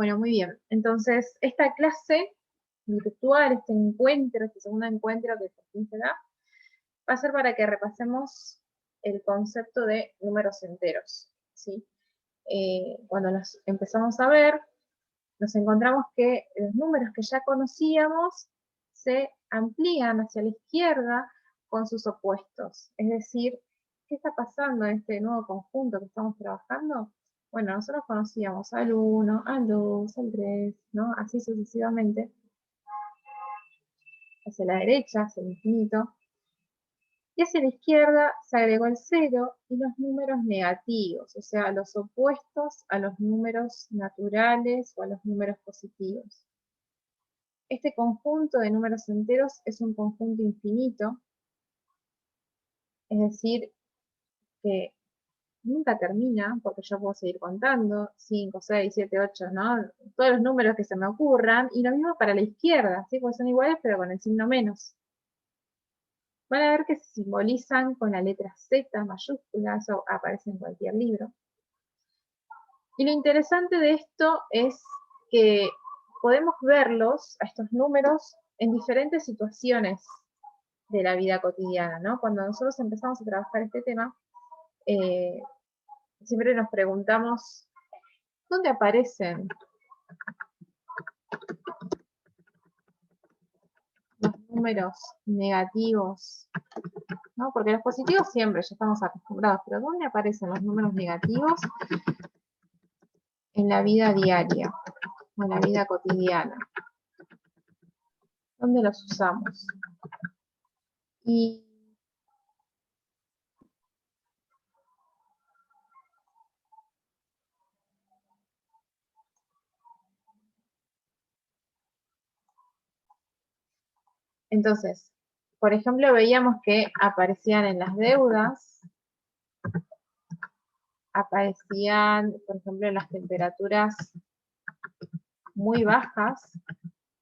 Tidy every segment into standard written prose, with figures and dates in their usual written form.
Bueno, muy bien. Entonces, esta clase virtual, este encuentro, este segundo encuentro que por fin se da, va a ser para que repasemos el concepto de números enteros, ¿sí? Cuando los empezamos a ver, nos encontramos que los números que ya conocíamos se amplían hacia la izquierda con sus opuestos. Es decir, ¿qué está pasando en este nuevo conjunto que estamos trabajando? Bueno, nosotros conocíamos al 1, al 2, al 3, ¿no? Así sucesivamente, hacia la derecha, hacia el infinito. Y hacia la izquierda se agregó el 0 y los números negativos, o sea, los opuestos a los números naturales o a los números positivos. Este conjunto de números enteros es un conjunto infinito, es decir, que nunca termina, porque yo puedo seguir contando, 5, 6, 7, 8, ¿no? Todos los números que se me ocurran, y lo mismo para la izquierda, ¿sí? Porque son iguales, pero con el signo menos. Van a ver que se simbolizan con la letra Z mayúscula, eso aparece en cualquier libro. Y lo interesante de esto es que podemos verlos, a estos números, en diferentes situaciones de la vida cotidiana, ¿no? Cuando nosotros empezamos a trabajar este tema, siempre nos preguntamos, ¿dónde aparecen los números negativos? ¿No? Porque los positivos siempre, ya estamos acostumbrados, pero ¿dónde aparecen los números negativos en la vida diaria o en la vida cotidiana? ¿Dónde los usamos? Y entonces, por ejemplo, veíamos que aparecían en las deudas, aparecían, por ejemplo, en las temperaturas muy bajas,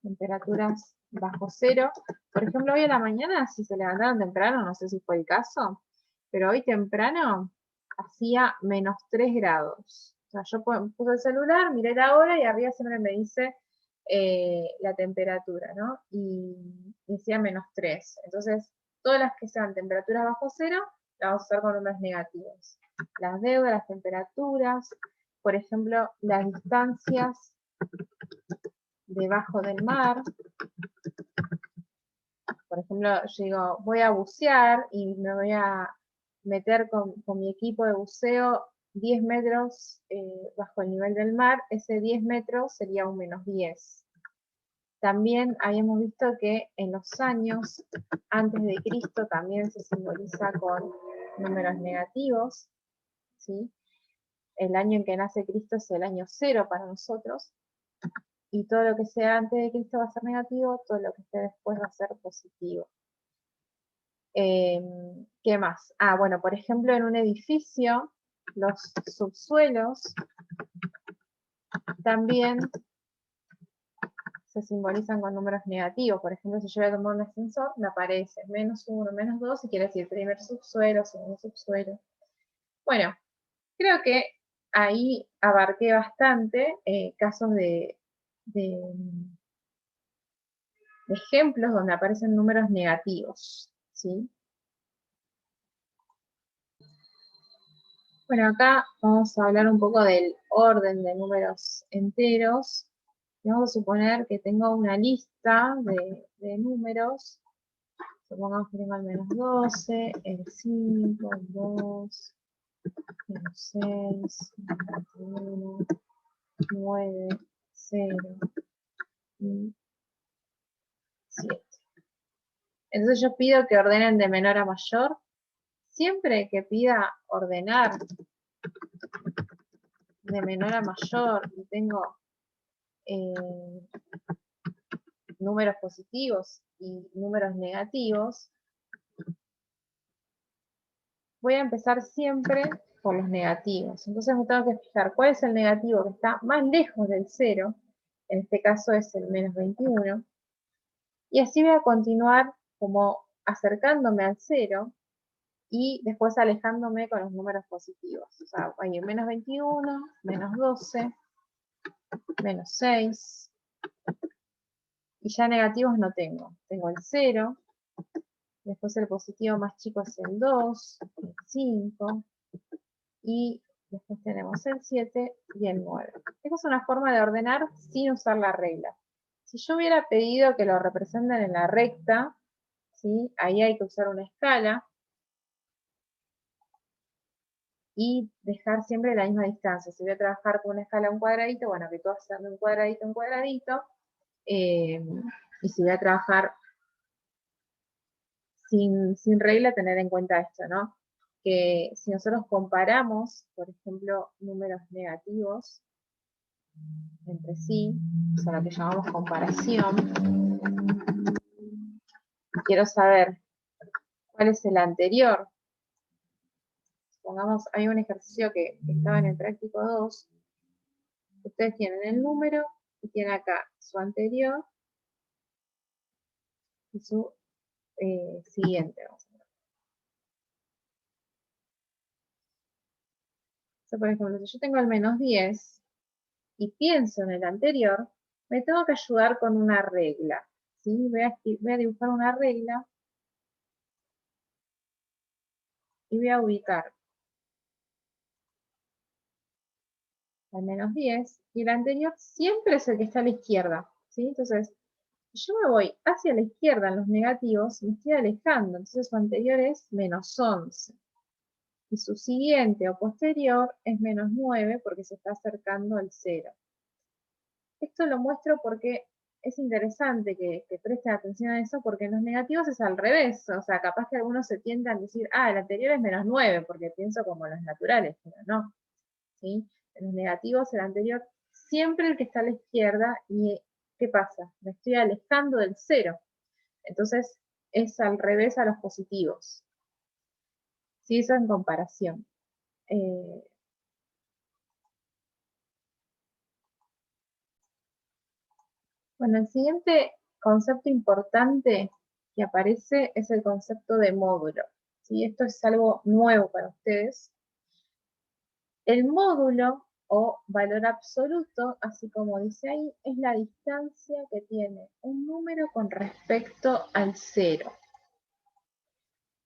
temperaturas bajo cero. Por ejemplo, hoy a la mañana, si se levantaron temprano, no sé si fue el caso, pero hoy temprano hacía menos 3 grados. O sea, yo puse el celular, miré la hora y arriba siempre me dice la temperatura, ¿no? Y decía menos 3. Entonces, todas las que sean temperaturas bajo cero, las vamos a usar con números negativos. Las deudas, las temperaturas, por ejemplo, las distancias debajo del mar. Por ejemplo, yo digo, voy a bucear y me voy a meter con mi equipo de buceo 10 metros bajo el nivel del mar, ese 10 metros sería un menos 10. También habíamos visto que en los años antes de Cristo también se simboliza con números negativos, ¿sí? El año en que nace Cristo es el año 0 para nosotros, y todo lo que sea antes de Cristo va a ser negativo, todo lo que esté después va a ser positivo. ¿Qué más? Ah, bueno, por ejemplo, en un edificio, los subsuelos también se simbolizan con números negativos. Por ejemplo, si yo voy a tomar un ascensor, me aparece -1, -2, y quiere decir primer subsuelo, segundo subsuelo. Bueno, creo que ahí abarqué bastante casos de ejemplos donde aparecen números negativos, ¿sí? Bueno, acá vamos a hablar un poco del orden de números enteros. Y vamos a suponer que tengo una lista de números. Supongamos que tengo el -12, el 5, el 2, el 6, el 1, 9, 0 y 7. Entonces yo pido que ordenen de menor a mayor. Siempre que pida ordenar de menor a mayor y tengo números positivos y números negativos, voy a empezar siempre por los negativos. Entonces me tengo que fijar cuál es el negativo que está más lejos del 0, en este caso es el -21, y así voy a continuar como acercándome al 0 y después alejándome con los números positivos. O sea, hay -21, -12, menos 6. Y ya negativos no tengo. Tengo el 0. Después el positivo más chico es el 2, el 5. Y después tenemos el 7 y el 9. Esta es una forma de ordenar sin usar la regla. Si yo hubiera pedido que lo representen en la recta, ¿sí? Ahí hay que usar una escala y dejar siempre la misma distancia. Si voy a trabajar con una escala un cuadradito, bueno, que todo sea de un cuadradito. Y si voy a trabajar sin regla, tener en cuenta esto, ¿no? Que si nosotros comparamos, por ejemplo, números negativos entre sí, o sea, lo que llamamos comparación, quiero saber cuál es el anterior. Supongamos, hay un ejercicio que estaba en el práctico 2. Ustedes tienen el número y tienen acá su anterior y su siguiente. Vamos a ver. O sea, por ejemplo, si yo tengo el menos 10 y pienso en el anterior, me tengo que ayudar con una regla. ¿Sí? Voy a dibujar una regla y voy a ubicar al menos 10 y el anterior siempre es el que está a la izquierda. ¿Sí? Entonces, si yo me voy hacia la izquierda en los negativos, me estoy alejando. Entonces, su anterior es menos 11. Y su siguiente o posterior es menos 9 porque se está acercando al 0. Esto lo muestro porque es interesante que presten atención a eso, porque en los negativos es al revés. O sea, capaz que algunos se tientan a decir, el anterior es menos 9, porque pienso como los naturales, pero no. ¿Sí? En los negativos, el anterior, siempre el que está a la izquierda, y ¿qué pasa? Me estoy alejando del 0. Entonces, es al revés a los positivos. ¿Sí? Eso en comparación. Bueno, el siguiente concepto importante que aparece es el concepto de módulo. ¿Sí? Esto es algo nuevo para ustedes. El módulo o valor absoluto, así como dice ahí, es la distancia que tiene un número con respecto al 0.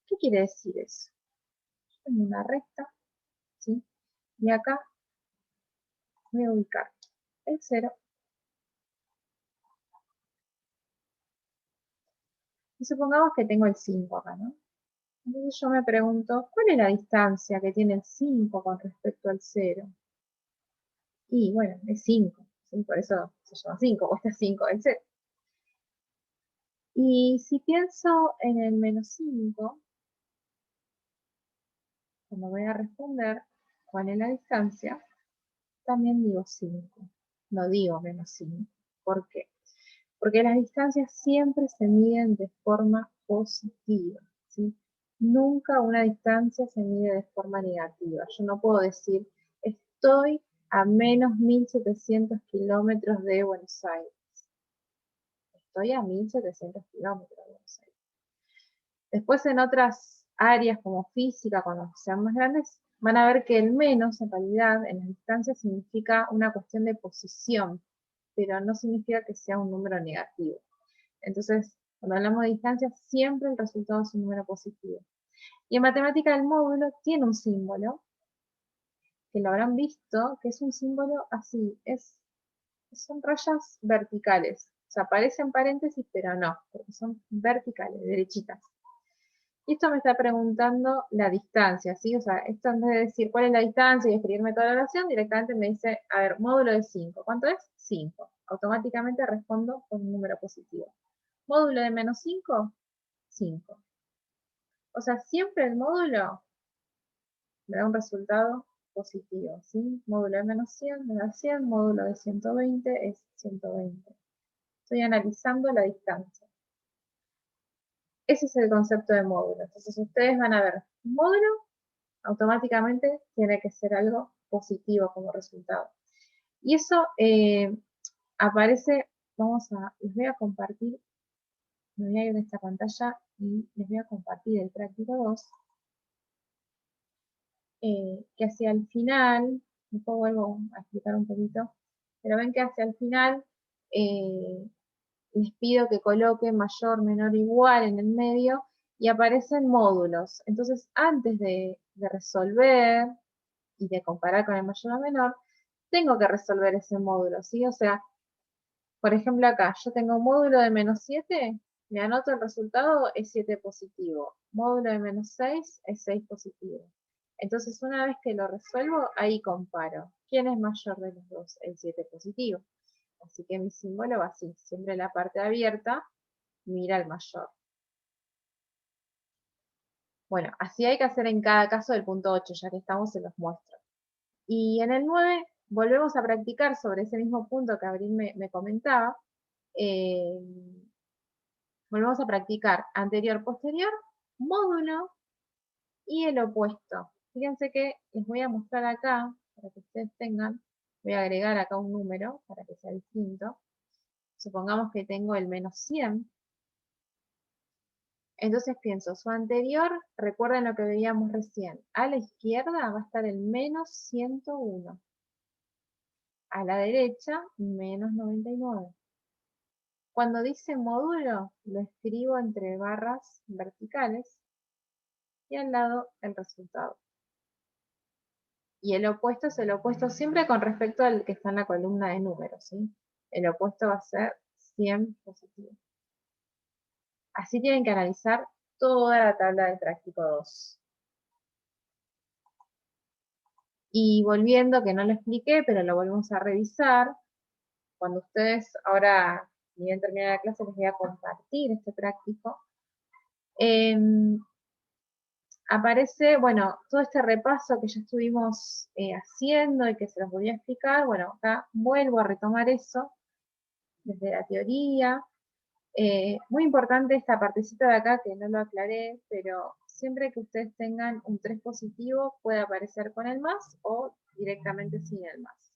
¿Qué quiere decir eso? En una recta, ¿sí? Y acá voy a ubicar el 0. Y supongamos que tengo el 5 acá, ¿no? Entonces yo me pregunto, ¿cuál es la distancia que tiene el 5 con respecto al 0? Y bueno, es 5, ¿sí? Por eso se llama 5, o está 5 el 0. Y si pienso en el menos 5, cuando voy a responder cuál es la distancia, también digo 5, no digo menos 5. ¿Por qué? Porque las distancias siempre se miden de forma positiva, ¿sí? Nunca una distancia se mide de forma negativa. Yo no puedo decir, estoy a menos 1700 kilómetros de Buenos Aires. Estoy a 1700 kilómetros de Buenos Aires. Después en otras áreas como física, cuando sean más grandes, van a ver que el menos en realidad en las distancias significa una cuestión de posición, pero no significa que sea un número negativo. Entonces, cuando hablamos de distancia, siempre el resultado es un número positivo. Y en matemática el módulo tiene un símbolo, que lo habrán visto, que es un símbolo así, son rayas verticales. O sea, parecen paréntesis, pero no, porque son verticales, derechitas. Y esto me está preguntando la distancia, ¿sí? O sea, esto en vez de decir cuál es la distancia y escribirme toda la oración, directamente me dice, a ver, módulo de 5. ¿Cuánto es? 5. Automáticamente respondo con un número positivo. Módulo de menos 5, 5. O sea, siempre el módulo me da un resultado positivo, ¿sí? Módulo de menos 100 me da 100, módulo de 120 es 120. Estoy analizando la distancia. Ese es el concepto de módulo. Entonces ustedes van a ver, módulo automáticamente tiene que ser algo positivo como resultado. Y eso aparece, les voy a compartir, me voy a ir de esta pantalla y les voy a compartir el práctico 2, que hacia el final, después vuelvo a explicar un poquito, Pero ven que hacia el final les pido que coloquen mayor, menor, igual en el medio y aparecen módulos. Entonces, antes de resolver y de comparar con el mayor o menor, tengo que resolver ese módulo, ¿sí? O sea, por ejemplo acá, yo tengo un módulo de -7, me anoto el resultado, es 7 positivo. Módulo de -6 es 6 positivo. Entonces, una vez que lo resuelvo, ahí comparo. ¿Quién es mayor de los dos? El 7 positivo. Así que mi símbolo va así, siempre la parte abierta mira al mayor. Bueno, así hay que hacer en cada caso del punto 8, ya que estamos se los muestro. Y en el 9 volvemos a practicar sobre ese mismo punto que Abril me comentaba. Eh, volvemos a practicar anterior, posterior, módulo y el opuesto. Fíjense que les voy a mostrar acá, para que ustedes tengan, voy a agregar acá un número para que sea distinto. Supongamos que tengo el -100. Entonces pienso, su anterior, recuerden lo que veíamos recién, a la izquierda va a estar el -101. A la derecha, -99. Cuando dice módulo, lo escribo entre barras verticales y al lado el resultado. Y el opuesto es el opuesto siempre con respecto al que está en la columna de números, ¿sí? El opuesto va a ser 100 positivo. Así tienen que analizar toda la tabla del práctico 2. Y volviendo, que no lo expliqué, pero lo volvemos a revisar, cuando ustedes ahora, ni bien termine la clase, les voy a compartir este práctico, aparece, bueno, todo este repaso que ya estuvimos haciendo y que se los voy a explicar. Bueno, acá vuelvo a retomar eso desde la teoría. Muy importante esta partecita de acá que no lo aclaré, pero siempre que ustedes tengan un 3 positivo puede aparecer con el más o directamente sin el más.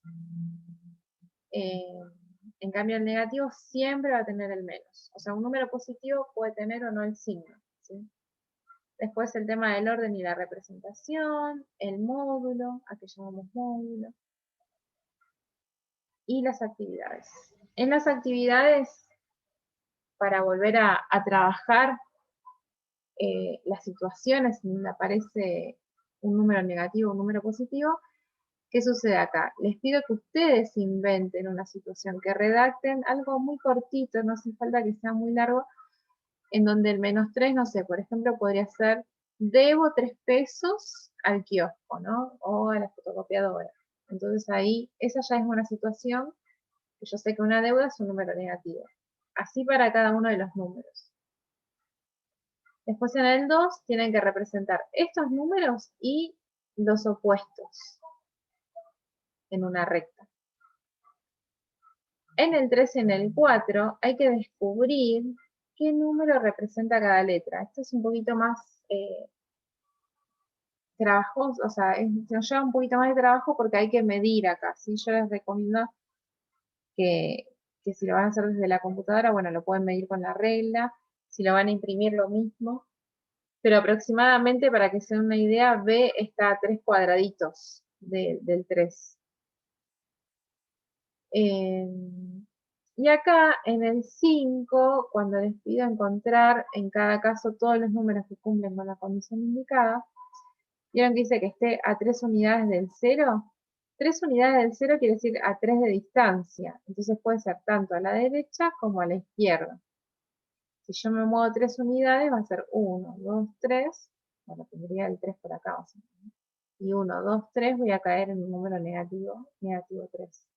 En cambio el negativo siempre va a tener el menos. O sea, un número positivo puede tener o no el signo, ¿sí? Después el tema del orden y la representación, el módulo, a que llamamos módulo, y las actividades. En las actividades, para volver a trabajar las situaciones en donde aparece un número negativo, un número positivo, ¿qué sucede acá? Les pido que ustedes inventen una situación, que redacten algo muy cortito, no hace falta que sea muy largo, en donde el -3, no sé, por ejemplo, podría ser, debo 3 pesos al kiosco, ¿no? O a la fotocopiadora. Entonces ahí, esa ya es una situación que yo sé que una deuda es un número negativo. Así para cada uno de los números. Después en el 2 tienen que representar estos números y los opuestos en una recta. En el 3 y en el 4 hay que descubrir qué número representa cada letra. Esto es un poquito más trabajoso, o sea, nos lleva un poquito más de trabajo porque hay que medir acá, ¿sí? Yo les recomiendo que si lo van a hacer desde la computadora, bueno, lo pueden medir con la regla, si lo van a imprimir lo mismo, pero aproximadamente, para que se den una idea, B está a 3 cuadraditos del 3. Y acá en el 5, cuando les pido encontrar en cada caso todos los números que cumplen con la condición indicada, ¿vieron que dice que esté a 3 unidades del 0? 3 unidades del 0 quiere decir a 3 de distancia. Entonces puede ser tanto a la derecha como a la izquierda. Si yo me muevo 3 unidades, va a ser 1, 2, 3. Bueno, tendría el 3 por acá. Y 1, 2, 3, voy a caer en un número negativo, negativo 3.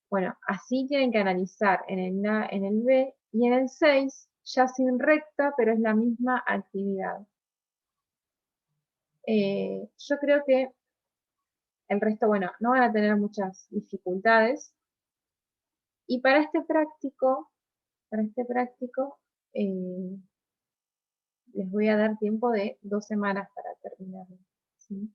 Bueno, así tienen que analizar en el A, en el B y en el 6, ya sin recta, pero es la misma actividad. Yo creo que el resto, bueno, no van a tener muchas dificultades. Y para este práctico, les voy a dar tiempo de 2 semanas para terminarlo, ¿sí?